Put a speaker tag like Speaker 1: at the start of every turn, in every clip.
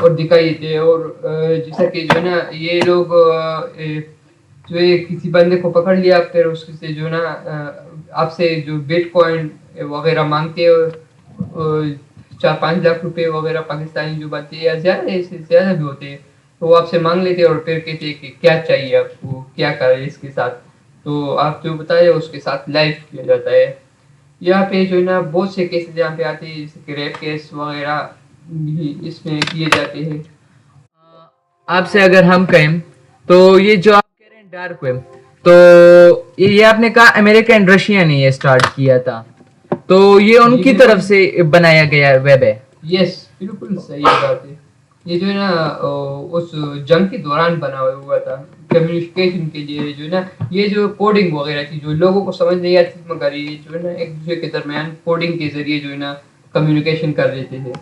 Speaker 1: اور دکھائی دیتے ہیں. اور جیسا کہ جو ہے نا یہ لوگ جو ہے کسی بندے کو پکڑ لیا, پھر اس سے جو ہے نا آپ سے جو بٹ کوائن وغیرہ مانگتے ہیں, 4-5 لاکھ روپے وغیرہ پاکستانی جو بنتے ہیں یا زیادہ اس سے زیادہ بھی ہوتے ہیں, تو وہ آپ سے مانگ لیتے اور پھر کہتے کہ کیا چاہیے آپ کو, کیا کرے اس کے ساتھ, تو آپ جو بتائے اس کے ساتھ لائف کیا جاتا ہے. یہاں پہ جو ہے نا بہت سے کیسز یہاں پہ آتے ہیں, جیسے کہ ریپ کیس وغیرہ بھی اس میں کیے جاتے ہیں.
Speaker 2: آپ سے اگر ہم کہیں تو یہ جو آپ کہہ رہے ہیں ڈارک ویب, تو یہ آپ نے کہا امریکہ اینڈ رشیا نے یہ اسٹارٹ کیا تھا, تو یہ ان کی طرف سے بنایا گیا ویب ہے.
Speaker 1: یس, بالکل صحیح بات ہے. یہ جو ہے نا اس جنگ کے دوران بنا ہوا تھا کمیونیکیشن کے لیے. جو ہے نا یہ جو کوڈنگ وغیرہ تھی جو لوگوں کو سمجھ نہیں آتی, مگر یہ جو ہے نا ایک دوسرے کے درمیان کوڈنگ کے ذریعے جو ہے نا کمیونیکیشن کر لیتے تھے.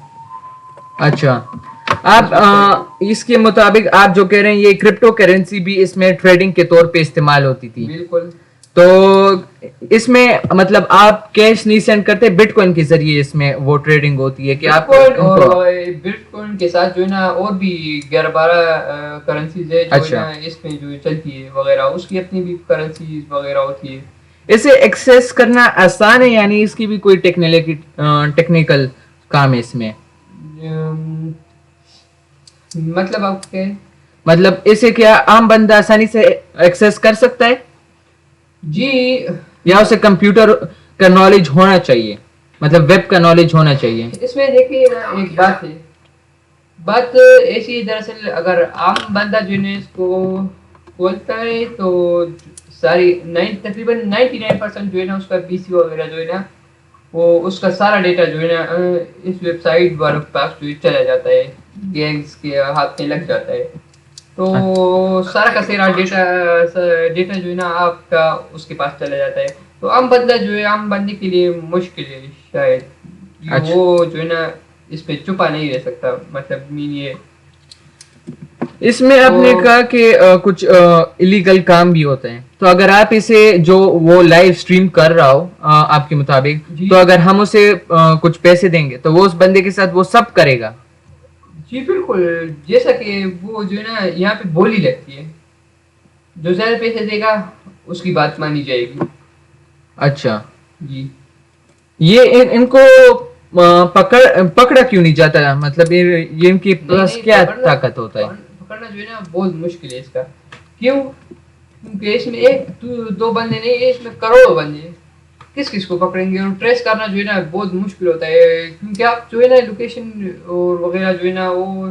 Speaker 2: اچھا, آپ اس کے مطابق آپ جو کہہ رہے ہیں یہ کرپٹو کرنسی بھی اس میں ٹریڈنگ کے طور پہ استعمال ہوتی تھی.
Speaker 1: بالکل.
Speaker 2: تو اس میں مطلب آپ کیش نہیں سینڈ کرتے, بٹ کوائن کے ذریعے اس میں وہ ٹریڈنگ ہوتی ہے کہ آپ
Speaker 1: بٹ کوائن کے ساتھ جو ہے نا اور بھی 11-12 کرنسیز ہے جو ہے نا اس میں جو چلتی ہے وغیرہ, اس کی اپنی بھی کرنسیز وغیرہ ہوتی ہے.
Speaker 2: اسے ایکسیس کرنا آسان ہے, یعنی اس کی بھی کوئی ٹیکنیکل کام ہے اس میں,
Speaker 1: مطلب آپ کے
Speaker 2: مطلب اسے کیا عام بندہ آسانی سے ایکسیس کر سکتا ہے؟
Speaker 1: جی,
Speaker 2: یا اسے کمپیوٹر کا نالج ہونا چاہیے, مطلب ویب کا نالج ہونا چاہیے؟
Speaker 1: اس میں دیکھیے نا ایک بات ہے, بات ایسی دراصل اگر عام بندہ جو ہے اس کو کھولتا ہے تو ساری تقریباً 99% جو ہے نا اس کا پی سی وغیرہ جو ہے نا وہ اس کا سارا ڈیٹا جو ہے نا اس ویب سائٹ والوں کے پاس جو چلا جاتا ہے, گینگز کے ہاتھ میں لگ جاتا ہے. تو سارا کا سارا ڈیٹا جو ہے نا آپ کا اس کے پاس چلا جاتا ہے. تو عام بندہ جو ہے, عام بندے کے لیے مشکل ہے شاید, وہ جو ہے نا اس پہ چھپا نہیں رہ سکتا. مطلب مین یہ
Speaker 2: اس میں آپ نے کہا کہ کچھ الیگل کام بھی ہوتے ہیں, تو اگر آپ اسے جو وہ لائیو اسٹریم کر رہا ہو آپ کے مطابق, تو اگر ہم اسے کچھ پیسے دیں گے تو وہ اس بندے کے ساتھ وہ سب کرے گا؟
Speaker 1: جی بالکل, جیسا کہ وہ جو ہے نا یہاں پہ بولی لگتی ہے, جو زیادہ پیسے دے گا اس کی بات مانی جائے گی.
Speaker 2: اچھا
Speaker 1: جی,
Speaker 2: یہ ان کو پکڑا کیوں نہیں جاتا, مطلب یہ ان کی پلس کیا طاقت ہوتا ہے؟
Speaker 1: پکڑنا جو ہے نا بہت مشکل ہے اس کا. کیوں؟ کیونکہ اس میں ایک دو بندے نہیں, اس میں کروڑوں بندے ہیں. کس کس کو پکڑیں گے, اور ٹریس کرنا جو ہے نا بہت مشکل ہوتا ہے, کیونکہ آپ جو ہے نا لوکیشن اور وغیرہ جو ہے نا وہ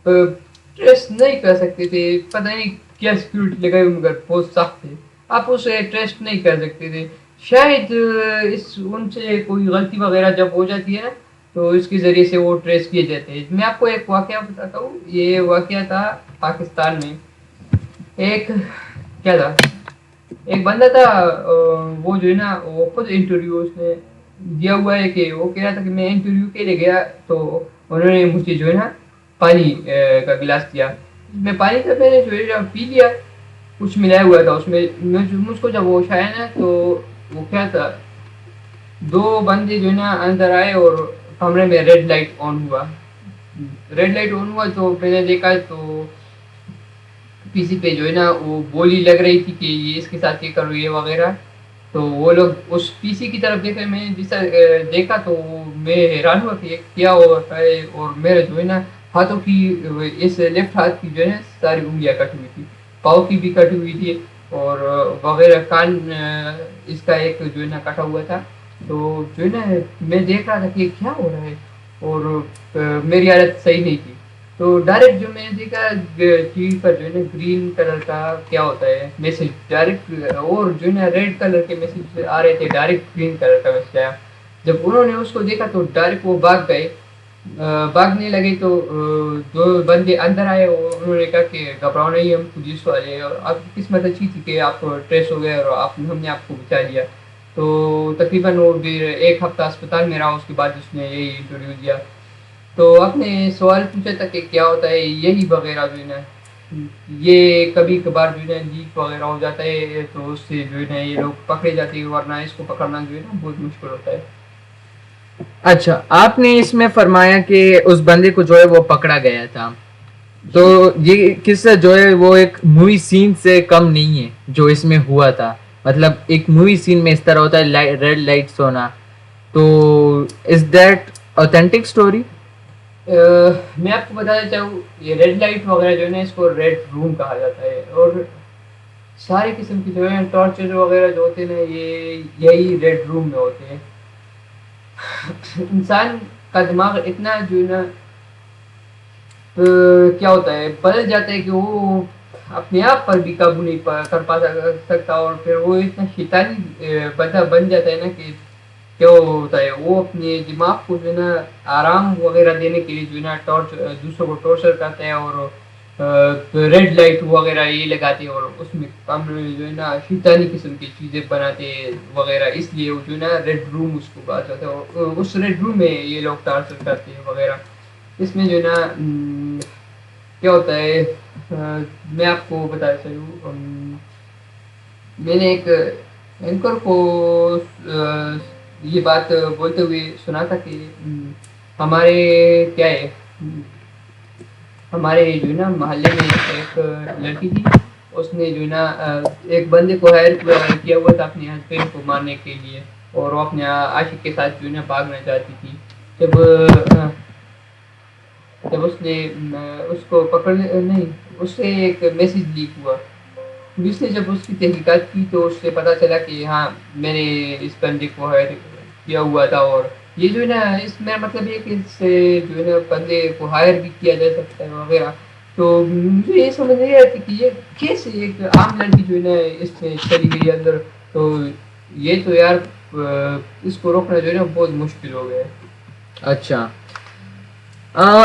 Speaker 1: ٹریس نہیں کر سکتے تھے. پتہ نہیں کیا سیکیورٹی لگائی, مگر بہت سخت تھے, آپ اسے ٹریس نہیں کر سکتے تھے. شاید ان سے کوئی غلطی وغیرہ جب ہو جاتی ہے نا تو اس کے ذریعے سے وہ ٹریس کیے جاتے ہیں. میں آپ کو ایک واقعہ بتاتا ہوں. یہ واقعہ تھا پاکستان میں. ایک کیا تھا, ایک بندہ تھا, وہ جو ہے نا وہ خود انٹرویو اس نے دیا ہوا ہے کہ وہ کہہ رہا تھا کہ میں انٹرویو کے لیے گیا تو انہوں نے مجھے جو ہے نا پانی کا گلاس دیا. میں پانی کا میں نے جو ہے پی لیا, کچھ ملایا ہوا تھا اس میں. مجھ کو جب ہوش آیا نا تو وہ کیا تھا, 2 بندے جو ہے نا اندر آئے اور کمرے میں ریڈ لائٹ آن ہوا. تو میں نے دیکھا تو پی سی پہ جو ہے نا وہ بولی لگ رہی تھی کہ یہ اس کے ساتھ یہ کرو یہ وغیرہ. تو وہ لوگ اس پی سی کی طرف دیکھے, میں جیسا دیکھا تو میں حیران ہوا کہ کیا ہو رہا ہے. اور میرا جو ہے نا ہاتھوں کی اس لیفٹ ہاتھ کی جو ہے نا ساری انگلیاں کٹ ہوئی تھی, پاؤں کی بھی کٹ ہوئی تھی, اور وغیرہ کان اس کا ایک جو ہے نا کٹا ہوا تھا. تو جو ہے نا میں دیکھ رہا تھا کہ کیا ہو رہا ہے, اور میری حالت صحیح نہیں تھی. تو ڈائریکٹ جو میں نے دیکھا ٹی وی پر جو ہے نا گرین کلر کا کیا ہوتا ہے میسج ڈائریکٹ, اور جو ہے نا ریڈ کلر کے میسج آ رہے تھے, ڈائریکٹ گرین کلر کا میسج آیا. جب انہوں نے اس کو دیکھا تو ڈائریکٹ وہ بھاگ گئے. بھاگنے لگے تو 2 بندے اندر آئے, اور انہوں نے کہا کہ گھبراؤ نہیں, ہم پولیس والے, اور آپ کی قسمت اچھی تھی کہ آپ ٹریس ہو گئے اور ہم نے آپ کو بچا لیا. تو تقریباً وہ 1 ہفتہ اسپتال میں رہا, اس کے بعد اس نے یہی انٹرویو دیا. تو آپ نے سوال پوچھا تھا کہ کیا ہوتا ہے, یہی وغیرہ جو ہے نا یہ کبھی کبھار جو ہے نا لیک وغیرہ ہو جاتا ہے, تو اس سے جو ہے نا یہ لوگ پکڑے جاتے ہیں, ورنہ اس کو پکڑنا جو ہے نا بہت مشکل ہوتا ہے.
Speaker 2: اچھا، آپ نے اس میں فرمایا کہ اس بندے کو جو ہے وہ پکڑا گیا تھا، تو یہ قصہ جو ہے وہ ایک مووی سین سے کم نہیں ہے جو اس میں ہوا تھا. مطلب ایک مووی سین میں اس طرح ہوتا ہے ریڈ لائٹس ہونا، تو از دیٹ اوتھینٹک اسٹوری؟
Speaker 1: میں آپ کو بتانا چاہوں یہ ریڈ لائٹ وغیرہ جو ہے نا اس کو ریڈ روم کہا جاتا ہے، اور سارے قسم کی جو ہے ٹارچر وغیرہ جو ہوتے ہیں نا یہ یہی ریڈ روم میں ہوتے ہیں. انسان کا دماغ اتنا جو ہے نا کیا ہوتا ہے بدل جاتا ہے کہ وہ اپنے آپ پر بھی قابو نہیں کر پا سکتا، اور پھر وہ اتنا شیطانی بندہ بن جاتا ہے نا کہ کیا ہوتا ہے وہ اپنے دماغ کو جو ہے نا آرام وغیرہ دینے کے لیے جو ہے نا دوسروں کو ٹارچر کرتے ہیں، اور ریڈ لائٹ وغیرہ یہ لگاتے ہیں، اور اس میں کمرے میں جو ہے نا شیطانی قسم کی چیزیں بناتے ہیں وغیرہ، اس لیے وہ جو ہے نا ریڈ روم اس کو کہا جاتا ہے، اور اس ریڈ روم میں یہ لوگ ٹارچر کرتے ہیں وغیرہ. اس میں جو ہے نا کیا ہوتا ہے میں آپ کو بتا چلوں، میں نے ایک اینکر کو یہ بات بولتے ہوئے سنا تھا کہ ہمارے کیا ہے ہمارے جو ہے نا محلے میں ایک لڑکی تھی، اس نے جو ہے نا ایک بندے کو ہائر کیا ہوا تھا اپنے ہسبینڈ کو مارنے کے لیے، اور وہ اپنے عاشق کے ساتھ جو ہے نا بھاگنا چاہتی تھی. جب اس نے اس کو پکڑنے نہیں اس سے ایک میسج لیک ہوا، پولیس نے جب اس کی تحقیقات کی تو اس سے پتا چلا کہ ہاں میں نے اس بندے کو ہائر کیا ہوا تھا، اور یہ جو ہے نا اس میں مطلب یہ کہ اس سے جو ہے نا بندے کو ہائر بھی کیا جا سکتا ہے وغیرہ. تو مجھے یہ سمجھ نہیں آتی کہ یہ کیسے ایک عام لڑکی جو ہے نا اس میں چلی گئی اندر، تو یہ تو یار اس کو روکنا جو ہے نا بہت مشکل ہو گیا.
Speaker 2: اچھا،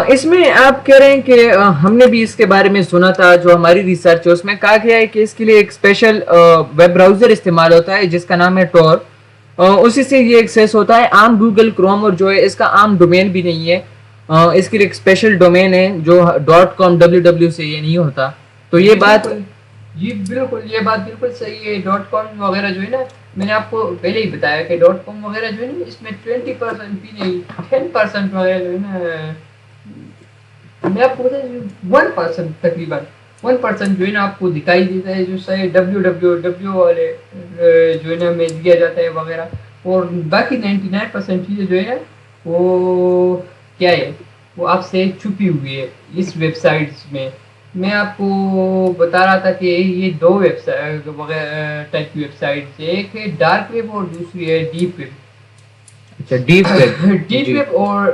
Speaker 2: اس میں آپ کہہ رہے ہیں کہ ہم نے بھی اس کے بارے میں سنا تھا، جو ہماری ریسرچ ہے اس میں کہا گیا ہے کہ اس کے لیے ایک اسپیشل ویب براؤزر استعمال ہوتا ہے جس کا نام ہے ٹور. اسی سے یہ ایکسیس ہوتا ہے. عام گوگل کروم اور جو ہے اس کا عام ڈومین بھی نہیں ہے، اس کے لیے ایک اسپیشل ڈومین ہے جو .com www سے یہ نہیں ہوتا. تو یہ بات
Speaker 1: جی بالکل یہ بات بالکل صحیح ہے. .com وغیرہ جو ہے نا میں نے آپ کو پہلے ہی بتایا کہ .com وغیرہ جو ہے نا اس میں 20% بھی نہیں 10% وغیرہ جو ہے نا میں آپ کو بتا 1% تقریباً 1% جو ہے نا آپ کو دکھائی دیتا ہے جو صحیح www والے جو ہے نا میں دیا جاتا ہے وغیرہ، اور باقی 99% چیزیں جو ہے نا وہ کیا ہے وہ آپ سے چھپی ہوئی ہے اس ویب سائٹس میں. میں آپ کو بتا رہا تھا کہ یہ دو ویب سائٹ وغیرہ ٹائپ کی ویب سائٹس، ایک ہے ڈارک ویب اور دوسری ہے ڈیپ ویب.
Speaker 2: اچھا ڈیپ ویب،
Speaker 1: ڈیپ
Speaker 2: جی
Speaker 1: ویب اور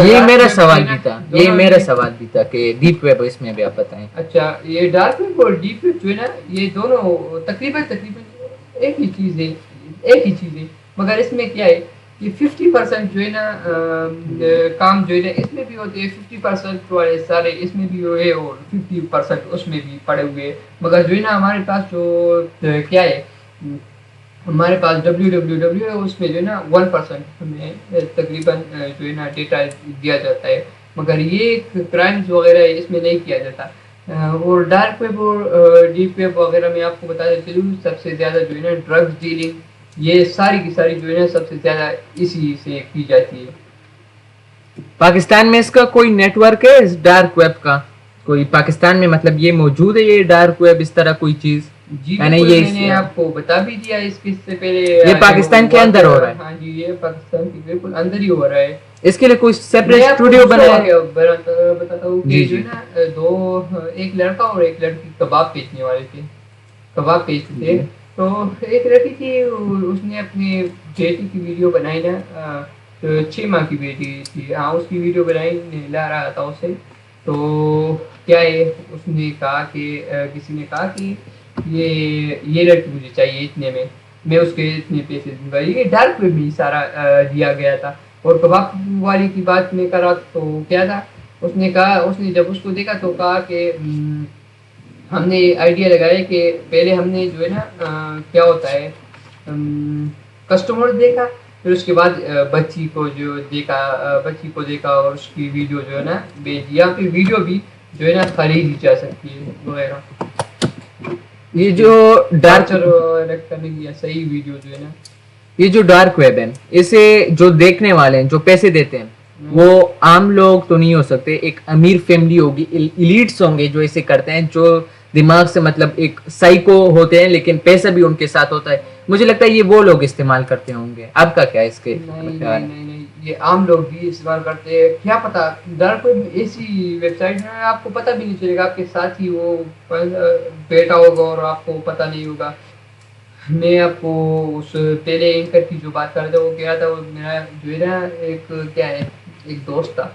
Speaker 2: یہ میرا سوال بھی تھا، یہ میرا سوال بھی تھا کہ ڈیپ ویب اس میں بھی آپ بتائیں.
Speaker 1: اچھا یہ ڈارک ویب اور ڈیپ ویب جو ہے نا یہ دونوں تقریباً ایک ہی چیز ہے مگر اس میں کیا ہے کہ 50% جو ہے نا کام جو ہے نا اس میں بھی ہوتے ہیں، 50% والے سارے اس میں بھی ہوئے اور 50% اس میں بھی پڑے ہوئے. مگر جو ہے نا ہمارے پاس جو کیا ہے ہمارے پاس www ہے اس میں جو ہے نا 1% ہمیں تقریباً جو ہے نا ڈیٹا دیا جاتا ہے، مگر یہ کرائمز وغیرہ اس میں نہیں کیا جاتا. اور ڈارک ویب اور ڈیپ ویب وغیرہ میں آپ کو بتایا چلوں سب سے زیادہ جو ہے نا ڈرگز ڈیلنگ یہ ساری کی ساری جو ہے نا سب سے زیادہ اسی سے کی جاتی ہے.
Speaker 2: پاکستان میں اس کا کوئی نیٹ ورک ہے اس ڈارک ویب کا؟ کوئی پاکستان میں مطلب یہ موجود ہے یہ ڈارک ویب اس طرح کوئی چیز؟
Speaker 1: جی بالکل میں نے آپ کو بتا بھی دیا اس سے پہلے
Speaker 2: یہ پاکستان کے اندر ہو رہا ہے؟
Speaker 1: ہاں جی یہ پاکستان کے بالکل اندر ہی ہو رہا ہے.
Speaker 2: اس کے لیے کوئی سیپریٹ اسٹوڈیو بنایا ہے؟
Speaker 1: بتاتا ہوں کہ جو ہے نا ایک لڑکا اور ایک لڑکی کباب بیچنے والے تھے، کباب بیچتے تھے. تو ایک لڑکی تھی اس نے اپنی بیٹی کی ویڈیو بنائی نا 6 ماہ کی بیٹی تھی، ہاں اس کی ویڈیو بنائی لا رہا تھا اسے. تو کیا ہے اس نے کہا کہ کسی نے کہا کہ یہ لڑکی مجھے چاہیے اتنے میں اس کے اتنے پیسے دوں گا. یہ ڈارک ویب میں سارا دیا گیا تھا. اور کباب والی کی بات میں کرا تو کیا تھا اس نے کہا اس نے جب اس کو دیکھا تو کہا کہ ہم نے آئیڈیا لگایا کہ پہلے ہم نے جو ہے نا کیا ہوتا ہے کسٹمر دیکھا، پھر اس کے بعد بچی کو دیکھا اور اس کی ویڈیو جو ہے نا بھیجی، یا پھر ویڈیو بھی جو ہے نا خریدی جا سکتی ہے وغیرہ.
Speaker 2: یہ جو ڈارک
Speaker 1: کرنے کی صحیح ویڈیو جو ہے نا
Speaker 2: یہ جو ڈارک ویب ہے اسے جو دیکھنے والے ہیں جو پیسے دیتے ہیں وہ عام لوگ تو نہیں ہو سکتے, ایک امیر فیملی ہوگی, ایلیٹس ہوں گے جو اسے کرتے ہیں, جو دماغ سے مطلب ایک سائیکو ہوتے ہیں لیکن پیسہ بھی ان کے ساتھ ہوتا ہے. مجھے لگتا ہے یہ وہ لوگ استعمال کرتے ہوں گے. آپ کا کیا ہے اس کے خیال؟
Speaker 1: نہیں, یہ عام لوگ بھی استعمال کرتے ہیں. کیا پتا ڈارک ویب ایسی ویب سائٹ ہے آپ کو پتہ بھی نہیں چلے گا, آپ کے ساتھ ہی وہ بیٹھا ہوگا اور آپ کو پتہ نہیں ہوگا. میں آپ کو اس پہلے اینکر کی جو بات کر رہا تھا وہ کہہ رہا تھا, وہ میرا جو ہے نا ایک دوست تھا,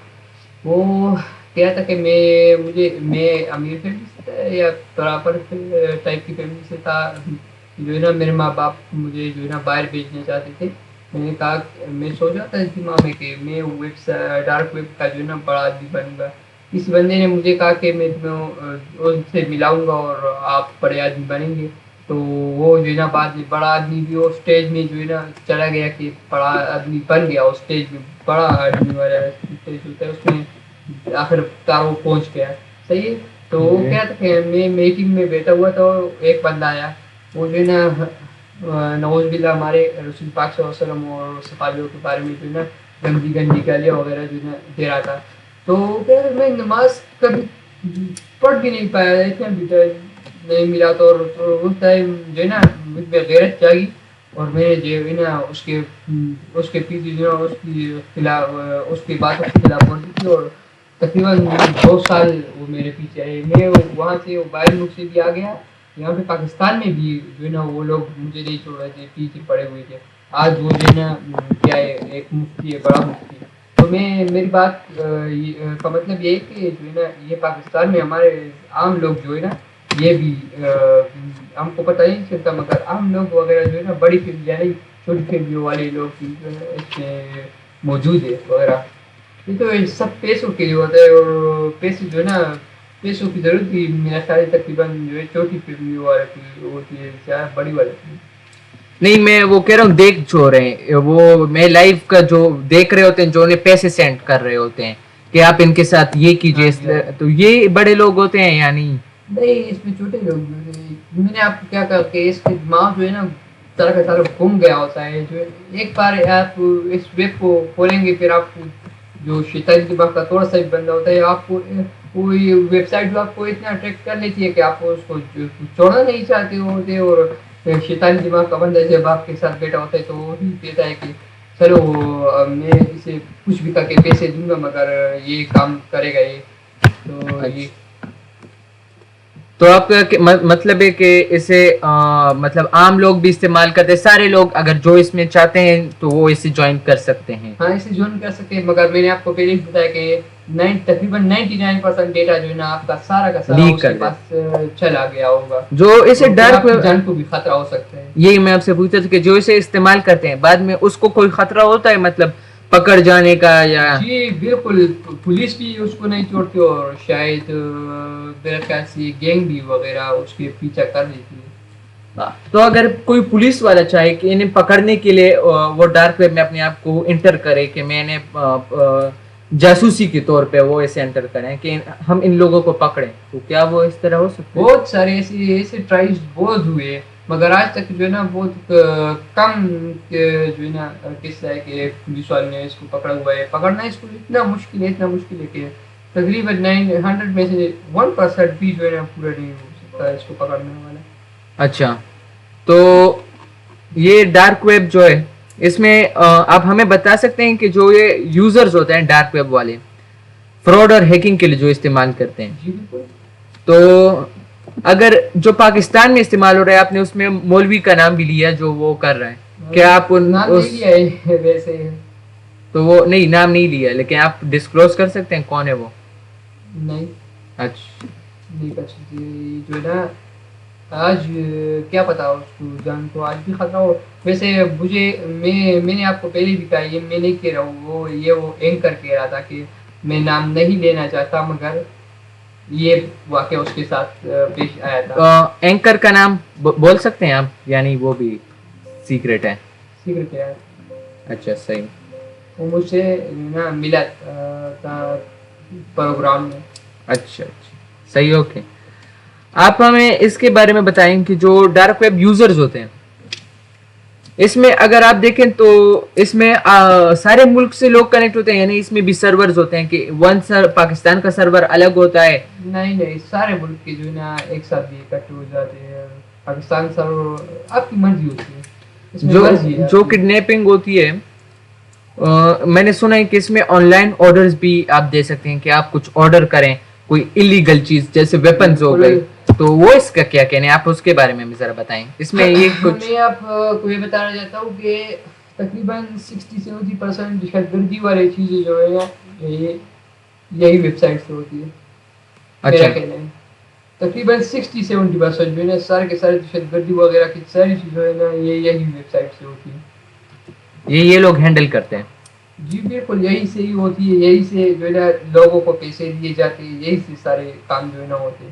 Speaker 1: وہ کہہ رہا تھا کہ میں امیر فیملی سے تھا یا برابر ٹائپ کی فیملی سے تھا, جو ہے نا میرے ماں باپ مجھے جو ہے نا باہر بھیجنا چاہتے تھے. میں نے کہا میں سوچا تھا دماغ میں کہ میں ڈارک ویب کا جو ہے نا بڑا آدمی بنوں گا. کسی بندے نے مجھے کہا کہ میں تمہیں ان سے ملاؤں گا اور آپ بڑے آدمی بنیں گے. تو وہ جو ہے نا بعد میں بڑا آدمی بھی وہ اسٹیج میں جو ہے نا چلا گیا کہ بڑا آدمی بن گیا. اس اسٹیج میں بڑا آدمی والا اسٹیج ہوتا ہے اس میں آخر کار وہ پہنچ گیا. صحیح ہے. تو وہ کیا تھا کہ میں میٹنگ میں بیٹھا ہوا تھا اور ایک بندہ آیا, وہ جو ہے نا نعوذ باللہ ہمارے رسول پاک صلی اللہ علیہ وسلم اور صحابیوں کے بارے میں جو ہے نا گندی گالیاں وغیرہ جو ہے نا دے رہا تھا. تو کیا میں نماز کبھی پڑھ بھی نہیں پایا, اتنا بھی نہیں ملا. تو اس ٹائم جو ہے نا مجھ میں غیرت جاگی اور میں جو ہے نا اس کے پیچھے جو ہے اس کی خلاف اس کی باتوں کے خلاف ورزی کی, اور تقریباً 2 سال وہ میرے پیچھے آئے. میں وہاں سے باہر ملک سے بھی آ گیا, یہاں پہ پاکستان میں بھی جو ہے نا وہ لوگ مجھے نہیں چھوڑ رہے تھے, پیچھے پڑے ہوئے تھے. آج وہ جو ہے نا کیا ہے ایک مفتی ہے, بڑا مفتی ہے. تو میری بات کا مطلب یہ ہے کہ جو ہے نا یہ پاکستان میں ہمارے عام لوگ جو ہے نا یہ بھی ہم کو پتہ نہیں چلتا, مگر عام لوگ وغیرہ جو ہے نا بڑی فیملی نہیں چھوٹی فیملیوں والے لوگ بھی جو ہے اس میں موجود ہے وغیرہ. یہ تو سب پیسوں کے لیے ہوتا ہے, اور پیسے جو ہے نا پیسوں کی ضرورت بھی میرا خیال تقریباً جو ہے چھوٹی فیملیوں والے کی ہوتی ہے, زیادہ بڑی والی کی.
Speaker 2: نہیں, میں وہ کہہ رہا ہوں دیکھ جو رہے ہیں وہ میں لائف کا جو دیکھ رہے ہوتے ہیں, جو انہیں پیسے سینڈ کر رہے ہوتے ہیں کہ آپ ان کے ساتھ یہ کیجیے, تو یہ بڑے لوگ ہوتے ہیں یا نہیں؟
Speaker 1: نہیں, اس میں چھوٹے لوگ جو ہے. میں نے آپ کو کیا کہا کہ اس کے دماغ جو ہے نا طرح کا طرح گم گیا ہوتا ہے. جو ایک بار آپ اس ویب کو کھولیں گے پھر آپ کو جو شیطانی دماغ کا تھوڑا سا بھی بندہ ہوتا ہے, آپ کو وہ ویب سائٹ آپ کو اتنا اٹریکٹ کر لیتی ہے کہ آپ اس کو چھوڑنا نہیں چاہتے ہوتے. اور شیطانی دماغ کا بندہ جب آپ کے ساتھ بیٹھا ہوتا ہے تو وہ بھی کہتا ہے کہ چلو میں اسے کچھ بھی کر کے پیسے دوں گا مگر یہ کام کرے گا. یہ
Speaker 2: تو آپ کا مطلب ہے کہ اسے مطلب عام لوگ بھی استعمال کرتے ہیں, سارے لوگ اگر جو اس میں چاہتے ہیں تو وہ اسے جوائن کر سکتے ہیں؟
Speaker 1: ہاں, اسے جوائن کر سکتے ہیں, مگر میں نے آپ کو پہلے بھی بتایا کہ تقریباً 99% ڈیٹا جو ہے نا آپ کا سارا کا سارا اس کے پاس چلا گیا ہوگا,
Speaker 2: جو اسے ڈارک ویب
Speaker 1: جان کو بھی خطرہ ہو سکتا ہے.
Speaker 2: یہی میں آپ سے پوچھتا تھا کہ جو اسے استعمال کرتے ہیں بعد میں اس کو کوئی خطرہ ہوتا ہے, مطلب پکڑ جانے کا یا؟
Speaker 1: جی بالکل, پولیس بھی اس کو نہیں چھوڑتی اور شاید میرے خیال سے گینگ بھی وغیرہ اس کے پیچھا کر دیتی ہے.
Speaker 2: تو اگر کوئی پولیس والا چاہے کہ انہیں پکڑنے کے لیے وہ ڈارک ویب میں اپنے آپ کو انٹر کرے کہ میں نے جاسوسی کے طور پہ وہ ایسے انٹر کریں کہ ہم ان لوگوں کو پکڑیں, تو کیا وہ اس طرح ہو سکتا ہے؟
Speaker 1: بہت سارے ایسے ٹرائلز بہت ہوئے, مگر آج تک جو ہے نا بہت کم جو ہے نا قصہ ہے کہ پولیس والے نے اس کو پکڑا ہوا ہے. پکڑنا اس کو اتنا مشکل ہے کہ تقریباً 900 میں سے 1% بھی جو ہے نا پورا نہیں ہو سکتا اس کو پکڑنے والا.
Speaker 2: اچھا, تو یہ ڈارک ویب جو ہے اس میں آپ ہمیں بتا سکتے ہیں کہ جو یہ یوزرز ہوتے ہیں ڈارک ویب والے فراڈ اور ہیکنگ کے لیے جو استعمال کرتے ہیں,
Speaker 1: جی بالکل.
Speaker 2: تو اگر جو پاکستان میں استعمال ہو رہا ہے, آپ نے اس میں مولوی کا نام بھی لیا جو وہ کر رہا ہے, کیا آپ
Speaker 1: نام نہیں لیا ہے ویسے؟
Speaker 2: تو وہ نہیں, نام نہیں لیا, لیکن آپ ڈسکلوز کر سکتے ہیں کون ہے وہ؟
Speaker 1: نہیں.
Speaker 2: اچھا,
Speaker 1: نہیں کر سکتے جو ہے نا, آج کیا پتا اس کو جان کو آج بھی خطرہ ہو. ویسے میں نے آپ کو پہلے بھی کہا, یہ میں نہیں کہہ رہا ہوں, وہ اینکر کہہ رہا تھا کہ میں نام نہیں لینا چاہتا, مگر یہ واقعہ اس کے ساتھ پیش آیا تھا.
Speaker 2: اینکر کا نام بول سکتے ہیں آپ, یعنی وہ بھی سیکرٹ ہے؟
Speaker 1: سیکرٹ ہے.
Speaker 2: اچھا صحیح.
Speaker 1: وہ مجھ سے نا ملا تھا پروگرام میں.
Speaker 2: اچھا صحیح, اوکے. آپ ہمیں اس کے بارے میں بتائیں کہ جو ڈارک ویب یوزرز ہوتے ہیں اس میں اگر آپ دیکھیں تو اس میں سارے ملک سے لوگ کنیکٹ ہوتے ہیں, یعنی اس میں بھی سرورز ہوتے ہیں کہ پاکستان کا سرور الگ ہوتا ہے؟
Speaker 1: نہیں, سارے ملک کے جو ہے نا ایک ساتھ بھی اکٹھے ہو جاتے ہیں. پاکستان سرور آپ کی مرضی ہوتی ہے, اس میں مرضی ہے.
Speaker 2: جو کڈنیپنگ ہوتی ہے, میں نے سنا ہے کہ اس میں آن لائن آرڈرز بھی آپ دے سکتے ہیں کہ آپ کچھ آرڈر کریں کوئی انلیگل چیز جیسے ویپنز ہو گئے, تو وہ اس کا کیا کہنے ہیں, آپ اس کے بارے میں بھی ذرا بتائیں. اس میں یہ کچھ
Speaker 1: میں آپ کو یہ بتانا چاہتا ہوں کہ تقریباً 60-70% دہشت گردی والی چیزیں جو ہے نا یہی ویب سائٹ سے ہوتی ہے. میرا کہنا ہے تقریباً 60-70% جو ہے نا سارے کے سارے دہشت گردی وغیرہ کی ساری چیزیں ہے نا یہی ویب سائٹ سے ہوتی ہے.
Speaker 2: یہ لوگ ہینڈل کرتے ہیں.
Speaker 1: جی بالکل, یہی سے ہی ہوتی ہے, یہی سے جو ہے نا لوگوں کو پیسے دیے جاتے ہیں, یہی سے سارے کام جو ہے نا ہوتے ہیں.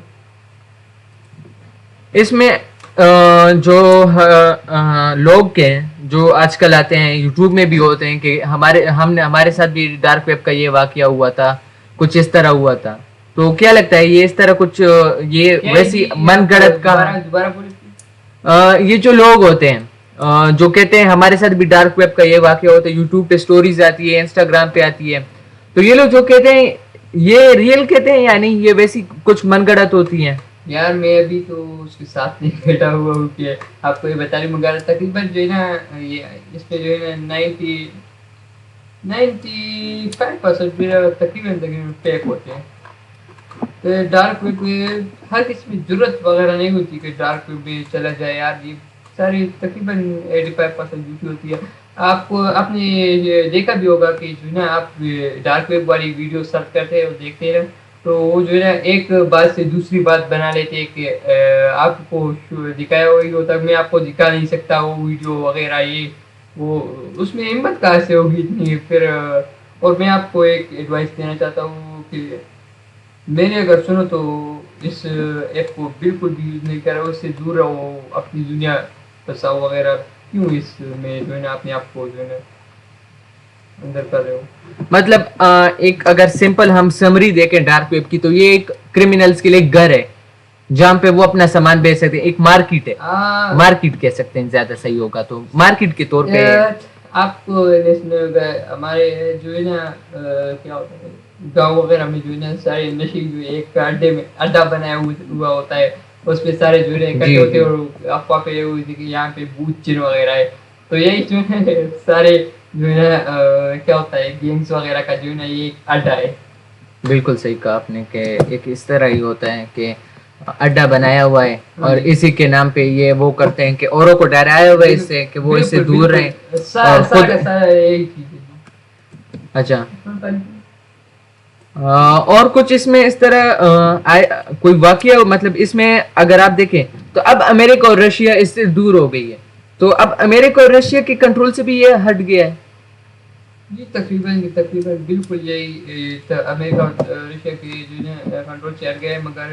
Speaker 2: اس میں جو لوگ کے جو آج کل آتے ہیں یوٹیوب میں بھی ہوتے ہیں کہ ہمارے ساتھ بھی ڈارک ویب کا یہ واقعہ ہوا تھا, کچھ اس طرح ہوا تھا, تو کیا لگتا ہے یہ اس طرح کچھ یہ ویسی من گڑت کا یہ جو لوگ ہوتے ہیں جو کہتے ہیں ہمارے ساتھ بھی ڈارک ویب کا یہ واقعہ ہوتا ہے, یوٹیوب پہ سٹوریز آتی ہے, انسٹاگرام پہ آتی ہے, تو یہ لوگ جو کہتے ہیں یہ ریئل کہتے ہیں یعنی یہ ویسی کچھ من گڑت ہوتی ہیں؟
Speaker 1: یار میں ابھی تو اس کے ساتھ نہیں بیٹھا ہوا ہوں کہ آپ کو یہ بتا رہی, مگر تقریباً جو ہے نا یہ اس میں جو ہے نا 95% تقریباً فیک ہوتے ہیں. تو ڈارک ویب میں ہر کسی میں ضرورت وغیرہ نہیں ہوتی کہ ڈارک ویب میں چلا جائے یار, یہ ساری تقریباً 85% جھوٹی ہوتی ہے. آپ کو آپ نے دیکھا بھی ہوگا کہ جو ہے نا آپ ڈارک ویب والی ویڈیو سرچ کرتے اور دیکھتے ہیں تو وہ جو ہے نا ایک بات سے دوسری بات بنا لیتے کہ آپ کو دکھایا وہی ہوتا, میں آپ کو دکھا نہیں سکتا وہ ویڈیو وغیرہ, یہ وہ اس میں ہمت کہاں سے ہوگی اتنی پھر. اور میں آپ کو ایک ایڈوائس دینا چاہتا ہوں کہ میں نے اگر سنو تو اس ایپ کو بالکل بھی یوز نہیں کرو, اس سے دور رہو, اپنی دنیا بساؤ وغیرہ, کیوں اس میں جو ہے نا اپنے آپ کو جو ہے نا اندر کر رہے ہو.
Speaker 2: مطلب ایک اگر سمپل ہم سمری دیکھیں ڈارک ویب کی تو یہ ایک کرمنلز کے لیے گھر ہے جہاں پہ وہ اپنا سامان بیچ سکتے ہیں, ایک مارکیٹ ہے, مارکیٹ کہہ سکتے ہیں زیادہ صحیح ہوگا, تو مارکیٹ کے طور پہ
Speaker 1: آپ کو ہمارے جو ہے نا کیا ہوتا ہے گاؤں وغیرہ میں جو ہے نا سارے نشے جو ایک اڈے میں اڈا بنایا ہوا ہوتا ہے, اس پہ سارے جو ہے اکٹھے ہوتے ہیں اور افواہ پھیلی ہوئی تھی کہ یہاں پہ بھوت چن وغیرہ ہے, تو یہی جو ہے سارے جو ہے نا کیا ہوتا ہے گیمز وغیرہ کا جو ہے نا یہ ایک اڈا ہے.
Speaker 2: بالکل صحیح کہا آپ نے کہ ایک اس طرح ہی ہوتا ہے کہ اڈا بنایا ہوا ہے اور اسی کے نام پہ یہ وہ کرتے ہیں کہ اوروں کو ڈرایا ہوا ہے اس سے کہ وہ اس سے دور رہیں. اچھا, اور کچھ اس میں اس طرح کوئی واقعہ مطلب اس میں اگر آپ دیکھیں تو اب امریکہ اور رشیا اس سے دور ہو گئی ہے, تو اب امریکہ اور رشیا کے کنٹرول سے بھی یہ ہٹ گیا ہے.
Speaker 1: جی تقریباً بالکل یہی امریکہ اور رشیا کے جو ہے کنٹرول سے ہٹ گیا ہے, مگر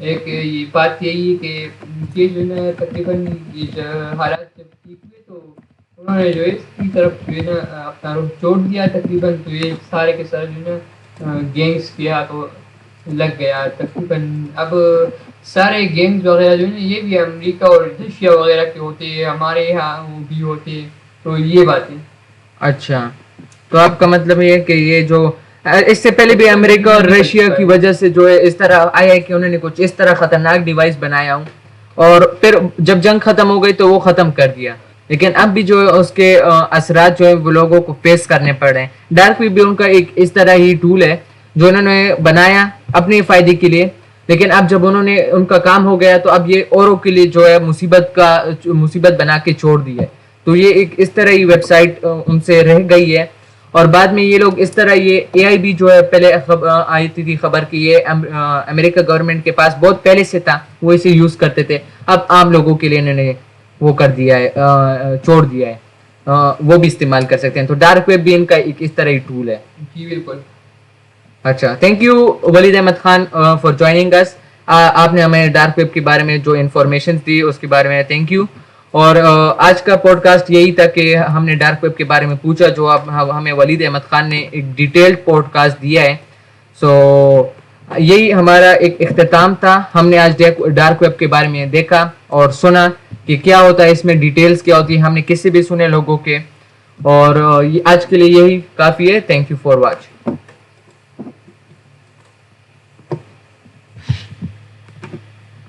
Speaker 1: ایک یہ بات یہی ہے کہ یہ جو ہے نا تقریباً یہ حالات جب ٹھیک ہوئے تو انہوں نے جو ہے اس کی طرف جو ہے نا اپنا رخ چھوڑ دیا تقریباً, تو یہ سارے کے سارے جو ہے نا گینگز کے ہاتھوں لگ گیا تقریباً. اب سارے گیمز وغیرہ جو ہے نا یہ بھی امریکہ اور رشیا وغیرہ کے ہوتے ہیں, ہمارے یہاں وہ بھی ہوتے ہیں, تو یہ باتیں.
Speaker 2: اچھا, تو آپ کا مطلب یہ ہے کہ یہ جو اس سے پہلے بھی امریکہ اور رشیا کی وجہ سے جو ہے اس طرح آیا ہے کہ انہوں نے کچھ اس طرح خطرناک ڈیوائس بنایا ہوں اور پھر جب جنگ ختم ہو گئی تو وہ ختم کر دیا, لیکن اب بھی جو ہے اس کے اثرات جو ہے وہ لوگوں کو فیس کرنے پڑ رہے ہیں. ڈارک ویب بھی ان کا ایک اس طرح ہی ٹول ہے جو انہوں نے بنایا اپنے فائدے کے لیے, لیکن اب جب انہوں نے ان کا کام ہو گیا تو اب یہ اوروں کے لیے جو ہے مصیبت بنا کے چھوڑ دی ہے. تو یہ ایک اس طرح ہی ویب سائٹ ان سے رہ گئی ہے, اور بعد میں یہ لوگ اس طرح یہ اے آئی بی جو ہے پہلے آئی تھی خبر کی یہ امریکہ گورنمنٹ کے پاس بہت پہلے سے تھا, وہ اسے یوز کرتے تھے, اب عام لوگوں کے لیے انہوں نے وہ کر دیا ہے, چھوڑ دیا ہے, وہ بھی استعمال کر سکتے ہیں. تو ڈارک ویب بھی ان کا ایک اس طرح ہی ٹول ہے.
Speaker 1: جی بالکل.
Speaker 2: اچھا, thank you Walid Ahmed Khan for joining us. آپ نے ہمیں ڈارک ویب کے بارے میں جو انفارمیشن دی اس کے بارے میں تھینک یو. اور آج کا پوڈ کاسٹ یہی تھا کہ ہم نے ڈارک ویب کے بارے میں پوچھا, جو اب ہمیں ولید احمد خان نے ایک ڈیٹیلڈ پوڈ کاسٹ دیا ہے. سو یہی ہمارا ایک اختتام تھا. ہم نے آج ڈارک ویب کے بارے میں دیکھا اور سنا کہ کیا ہوتا ہے اس میں, ڈیٹیلز کیا ہوتی ہے, ہم نے کسی بھی سنے لوگوں کے. اور آج کے لیے یہی کافی ہے. Thank you for watch.